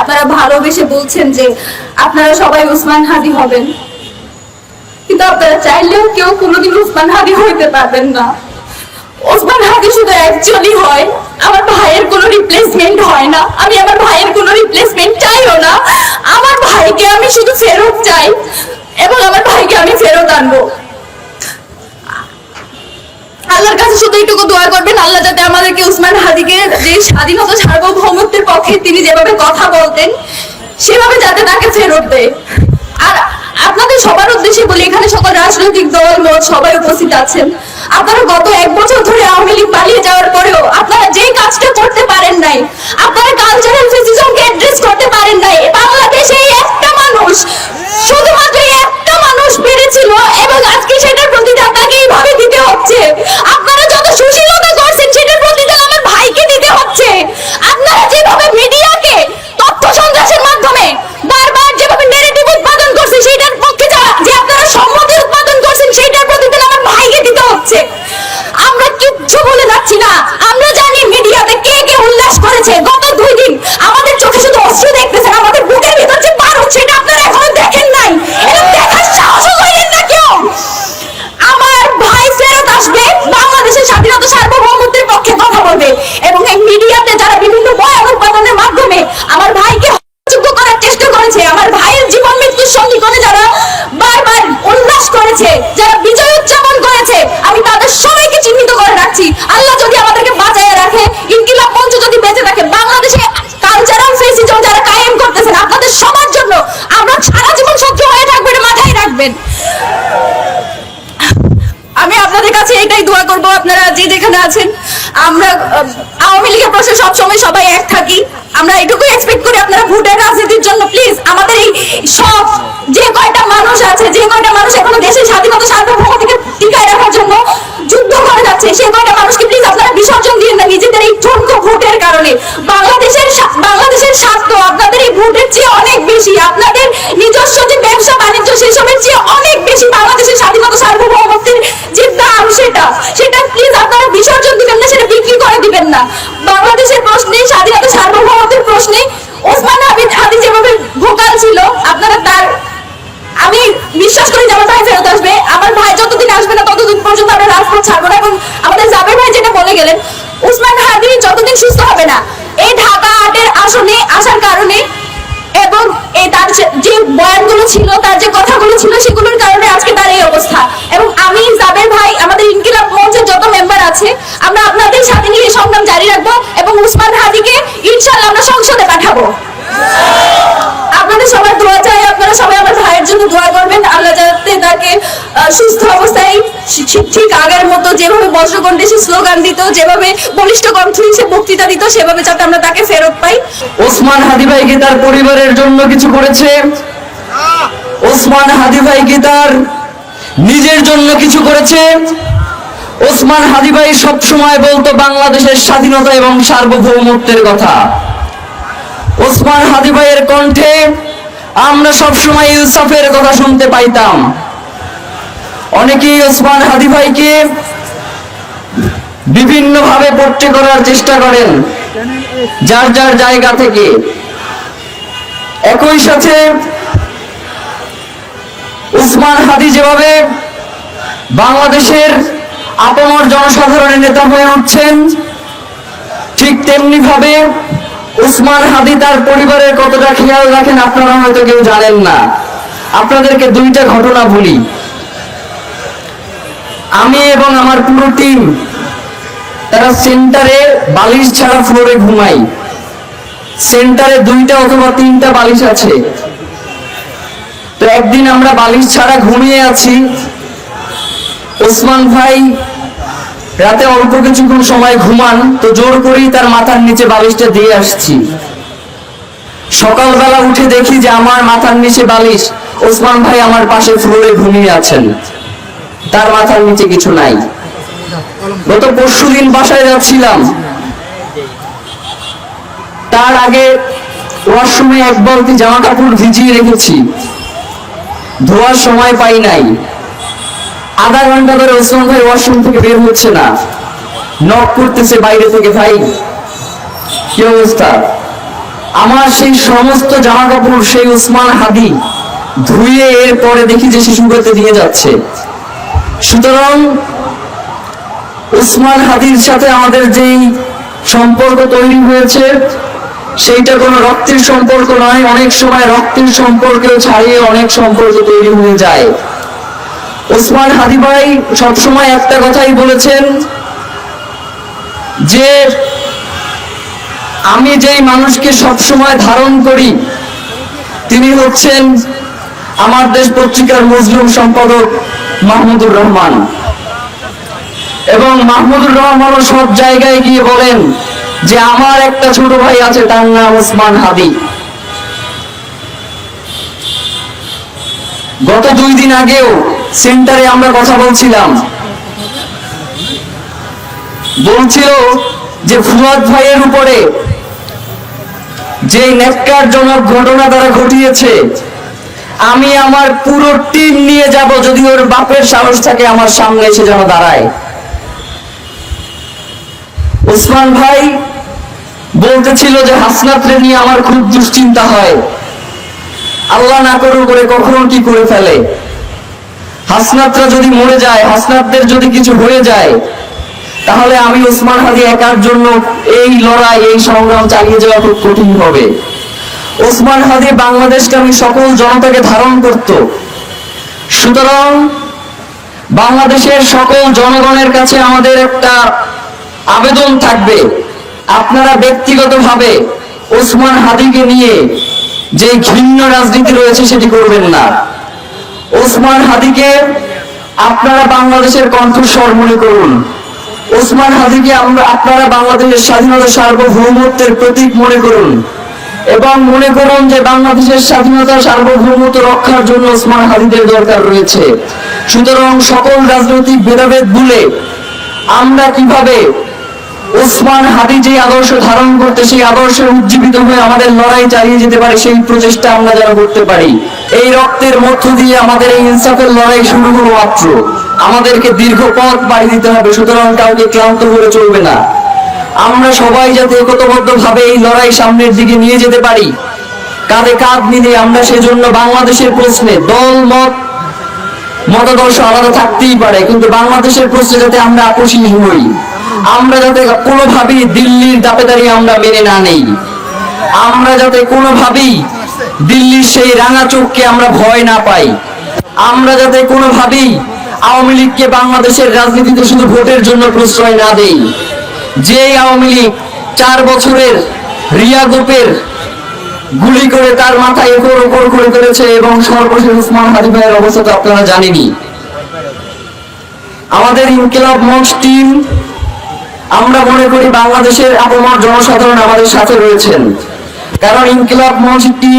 আপনারা ভালোবেসে বলছেন যে আপনারা সবাই ওসমান হাদি হবেন, কিন্তু আপনারা চাইলেও কেউ কোনোদিন ওসমান হাদি হইতে পারবেন না। ওসমান হাদি শুধু অ্যাকচুয়ালি হয়, আমার ভাইয়ের কোনো রিপ্লেসমেন্ট হয় না। আমি আমার ভাইয়ের কোনো রিপ্লেসমেন্ট চাইও না। আমার ভাইকে আমি শুধু ফেরত চাই এবং আমার ভাইকে আমি ফেরত আনবো। আল্লাহর কাছে শুধু এইটুকু দোয়া করবেন, আল্লাহ যাতে আমাদেরকে ওসমান হাদিকে যে স্বাধীনতা সার্বভৌমত্বের পক্ষে তিনি যেভাবে কথা বলতেন সেভাবে যাতে তাকে ফেরত দেয়। আর আপনাদের সবার উদ্দেশ্যে বলি, এখানে সকল রাজনৈতিক দল মত সবাই উপস্থিত আছেন। আপনারা গত 1 বছর ধরে আওয়ামী লীগ পালিয়ে যাওয়ার পরেও আপনারা যেই কাজটা করতে পারেন নাই, আপনারা কালচারাল ফেসিজমকে অ্যাড্রেস করতে পারেন নাই। বাংলাদেশে একটা মানুষ, শুধুমাত্র একটা মানুষ পেরেছিল এবং আজকে সেটার প্রতিদান তাকে এইভাবে দিতে হচ্ছে। আপনারা যত সুশীলতা করছেন সেটার প্রতিদান আমার ভাইকে দিতে হচ্ছে। আপনারা যেভাবে মিডিয়াকে তথ্য সন্ত্রাসের মাধ্যমে বারবার যেভাবে নেগেটিভ উৎপাদন করছে সেটার পক্ষে যে আপনারা সম্মতি উৎপাদন করছেন সেটার প্রতিদান আমার ভাইকে দিতে হচ্ছে। আমরা কিচ্ছু বলে যাচ্ছি না, আমরা জানি মিডিয়াতে কে কে উল্লাস করেছে। গত 2 দিন আমাদের চোখে শুধু অশ্রু দেখতেছেন, আমাদের বুকের ভিতর যে বারুদ সেটা আপনারা এখনো দেখেন নাই, এটা দেখার সাহসও করেন না কেউ। আমার ভাই ফেরত আসবে, বাংলাদেশের স্বাধীনতা সার্বভৌমত্বের পক্ষে কথা বলবে এবং এই মিডিয়াতে যারা বিভিন্ন বয়ান উৎপাদনের মাধ্যমে আমার ভাইকে যোগ্য করার চেষ্টা করেছে, আমার ভাইয়ের জীবন মৃত্যুর সন্ধিক্ষণে যারা বারবার উল্লাস করেছে, যারা বিজয় উদযাপন করেছে, আমি তাদের সবাইকে চিহ্নিত করে রাখছি। আল্লাহ যদি আমাদেরকে বাঁচায় রাখে, ইনকিলাব মঞ্চ যদি বেঁচে থাকে, বাংলাদেশে কালচারাল ফেসিজম যারা কায়েম করতেছেন আপনাদের সবার জন্য আমরা সারা জীবন শত্রু হয়ে থাকবো, এটা মাথায় রাখবেন। আমি আপনাদের কাছে এটাই দোয়া করব, আপনারা যে যেখানে আছেন, আমরা আওয়ামী লীগের প্রশ্নে সবসময় সবাই এক থাকি। আমরা এটুকুই এক্সপেক্ট করি আপনারা ভোটের রাজনীতির জন্য প্লিজ আমাদের এই সব যে কয়টা মানুষ আছে, যে কয়টা মানুষ এখনো দেশের স্বাধীনতা সার্বভৌমত্বকে টিকায় রাখার জন্য যুদ্ধ করে যাচ্ছে, সেই কয়টা মানুষকে প্লিজ আপনারা বিসর্জন দিন না নিজেদের এই ঠুনকো ভোটের কারণে। বাংলাদেশের স্বার্থ আপনাদের এই ভোটের চেয়ে অনেক বেশি, আপনাদের নিজস্ব যে ব্যবসা বাণিজ্য সেসবের চেয়ে অনেক বেশি বাংলাদেশের স্বাধীনতা সার্বভৌমত্বের যে দাম সেটা প্লিজ আপনারা বিসর্জন দিবেন না, সেটা বিক্রি করে দিবেন না। বাংলাদেশের প্রশ্নে, স্বাধীনতা সার্বভৌমত্বের প্রশ্নে ওসমান হাদি যেভাবে ভোকাল ছিল, আপনারা তার, আমি বিশ্বাস করি যে আমার ভাই ফেরত আসবে। আমার ভাই যতদিন আসবে না ততদিন পর্যন্ত আমরা রাজপথ ছাড়বো না। এবং আমাদের জাবের ভাই যেটা বলে গেলেন, ওসমান হাদি যতদিন সুস্থ হবে না এই ঢাকা 8-এর আসনে আসার কারণে এবং তার যে বয়ানগুলো ছিল, তার যে কথাগুলো ছিল, সেগুলোর কারণে আজকে তার এই অবস্থা। এবং আমি, জাবের ভাই, আমাদের ইনকিলাব মঞ্চের যত মেম্বার আছে, আমরা আপনাদের সাথে নিয়ে সংগ্রাম জারি রাখবো এবং ওসমান হাদিকে ইনশাআল্লাহ আমরা সংসদে পাঠাবো। আপনাদের সবার দোয়া চাই, আপনারা সবাই আমার ভাইয়ের জন্য দোয়া করবেন। আল্লাহ যাতে তাকে সুস্থ অবস্থায় ঠিক আগের মতো যেভাবে বজ্রকণ্ঠে সে স্লোগান দিত, যেভাবে বলিষ্ঠ কণ্ঠে সে বক্তৃতা দিত, সেভাবে যাতে আমরা তাকে ফেরত পাই। ওসমান হাদি ভাই কি তার পরিবারের জন্য কিছু করেছে? ওসমান হাদি ভাই কি তার নিজের জন্য কিছু করেছে? ওসমান হাদি ভাই সবসময় বলতো বাংলাদেশের স্বাধীনতা এবং সার্বভৌমত্বের কথা। ওসমান হাদি ভাইয়ের কণ্ঠে আমরা সবসময় ইনসাফের কথা শুনতে পাইতাম। অনেকেই ওসমান হাদি ভাইকে বিভিন্ন ভাবে পোট্রে করার চেষ্টা করেন যার যার জায়গা থেকে। একই সাথে ওসমান হাদি যেভাবে বাংলাদেশের আপামর জনসাধারণের নেতা হয়ে উঠছেন, ঠিক তেমনি ভাবে ওসমান হাদি তার পরিবারের কতটা খেয়াল রাখেন আপনারা হয়তো কেউ জানেন না। আপনাদেরকে 2টা ঘটনা বলি। আমি এবং আমার পুরো টিম তারা সেন্টারে বালিশ ছাড়া ফ্লোরে ঘুমাই। সেন্টারে 2টা অথবা 3টা বালিশ আছে। তো একদিন আমরা বালিশ ছাড়া ঘুমিয়ে আছি। ওসমান ভাই রাতে অল্প কিছুক্ষণ সময় ঘুমান, তো জোর করেই তার মাথার নিচে বালিশটা দিয়ে আসছি। সকালবেলা উঠে দেখি যে আমার মাথার নিচে বালিশ, ওসমান ভাই আমার পাশে ফ্লোরে ঘুমিয়ে আছেন, তার মাথার নিচে কিছু নাই। গত পরশুদিন বাসায় যাচ্ছিলাম, তার আগে ওয়াশরুমে 1 বালতি জামা কাপড় ভিজিয়ে রেখেছি, ধোয়ার সময় পাই নাই। আধা ঘন্টা ধরে ওসমান ভাই ওয়াশরুম থেকে বের হচ্ছে না, নক করতেছে বাইরে থেকে, ভাই কি অবস্থা? আমার সেই সমস্ত জামা কাপড় সেই ওসমান হাদি ধুয়ে এরপরে দেখি যে শিশুগুলোতে দিয়ে যাচ্ছে। সুতরাং ওসমান হাদির সাথে আমাদের যেই সম্পর্ক তৈরি হয়েছে সেইটা কোনো রক্তের সম্পর্ক নয়। অনেক সময় রক্তের সম্পর্কেও ছাড়িয়ে অনেক সম্পর্ক তৈরি হয়ে যায়। ওসমান হাদি ভাই সবসময় একটা কথাই বলেছেন যে আমি যেই মানুষকে সবসময় ধারণ করি তিনি হচ্ছেন আমার দেশ পত্রিকার মজলুম সম্পাদক মাহমুদুর রহমান। এবং মাহমুদুর রহমানও সব জায়গায় গিয়ে বলেন যে আমার একটা ছোট ভাই আছে, তার নাম ওসমান হাদি। গত 2 দিন আগেও সেন্টারে আমরা কথা বলছিলাম, বলছিল যে ফুয়াদ ভাইয়ের উপরে যে ন্যাক্কারজনক ঘটনা তারা ঘটিয়েছে, আমি আমার পুরো টিম নিয়ে যাব যদি ওর বাপের সাহস থাকে আমার সামনে এসে যেন দাঁড়ায়। ওসমান ভাই বলতেছিল যে হাসনাতরে নিয়ে আমার খুব দুশ্চিন্তা হয়, আল্লাহ না করুক করে কখনো কি করে ফেলে, হাসনাতরা যদি মরে যায়, হাসনাতদের যদি কিছু হয়ে যায়, তাহলে আমি ওসমান হাদি একার জন্য এই লড়াই এই সংগ্রাম চালিয়ে যাওয়া খুব কঠিন হবে। ওসমান হাদি বাংলাদেশকে আমি সকল জনতাকে ধারণ করত। সুতরাং বাংলাদেশের সকল জনগণের কাছে আমাদের একটা আবেদন থাকবে, আপনারা ব্যক্তিগতভাবে ওসমান হাদিকে নিয়ে যে ঘৃণ্য রাজনীতি রয়েছে সেটি করবেন না। ওসমান হাদিকে আপনারা বাংলাদেশের কণ্ঠস্বর মনে করুন। ওসমান হাদিকে আপনারা বাংলাদেশের স্বাধীনতা সার্বভৌমত্বের প্রতীক মনে করুন এবং মনে করুন যে বাংলাদেশের স্বাধীনতা সার্বভৌমত্ব রক্ষার জন্য ওসমান হাদিদের দরকার রয়েছে। সুতরাং সকল রাজনৈতিক ভেদাভেদ ভুলে আমরা কিভাবে ওসমান হাদি যে আদর্শ ধারণ করতে সেই আদর্শে উজ্জীবিত হয়ে আমাদের লড়াই চালিয়ে যেতে পারি সেই প্রচেষ্টা আমরা যেন করতে পারি। এই রক্তের মধ্য দিয়ে আমাদের এই ইনসাফের লড়াই শুরু হলো মাত্র, আমাদেরকে দীর্ঘ পথ পাড়ি দিতে হবে। সুতরাং কাউকে ক্লান্ত করে চলবে না। আমরা সবাই যাতে একতাবদ্ধ ভাবে এই লড়াই সামনের দিকে নিয়ে যেতে পারি, কাঁধে কাঁধ মিলে আমরা সেজন্য বাংলাদেশের প্রশ্নে দল মতাদর্শ আলাদা থাকতেই পারে, কিন্তু বাংলাদেশের প্রশ্নে যাতে আমরা আপোষহীন হই, আমরা যাতে কোনোভাবেই দিল্লির দাপেদারি আমরা মেনে না নেই, আমরা যাতে কোনোভাবেই দিল্লির সেই রাঙা চোখকে আমরা ভয় না পাই, আমরা যাতে কোনোভাবেই আওয়ামী লীগকে বাংলাদেশের রাজনীতিতে শুধু ভোটের জন্য প্রশ্রয় না দেই। যে আওয়ামী লীগ 4 বছরের রিয়া গ্রুপের গুলি করে তার মাথায় একর করে করেছে এবং সর্বশেষ ওসমান হাদি ভাইয়ের অবস্থা তো আপনারা জানেনই। আমাদের ইনকিলাব মঞ্চ টিম, আমরা মনে করি বাংলাদেশের আপামর জনসাধারণ আমাদের সাথে রয়েছেন, কারণ ইনকিলাব মঞ্চ টিম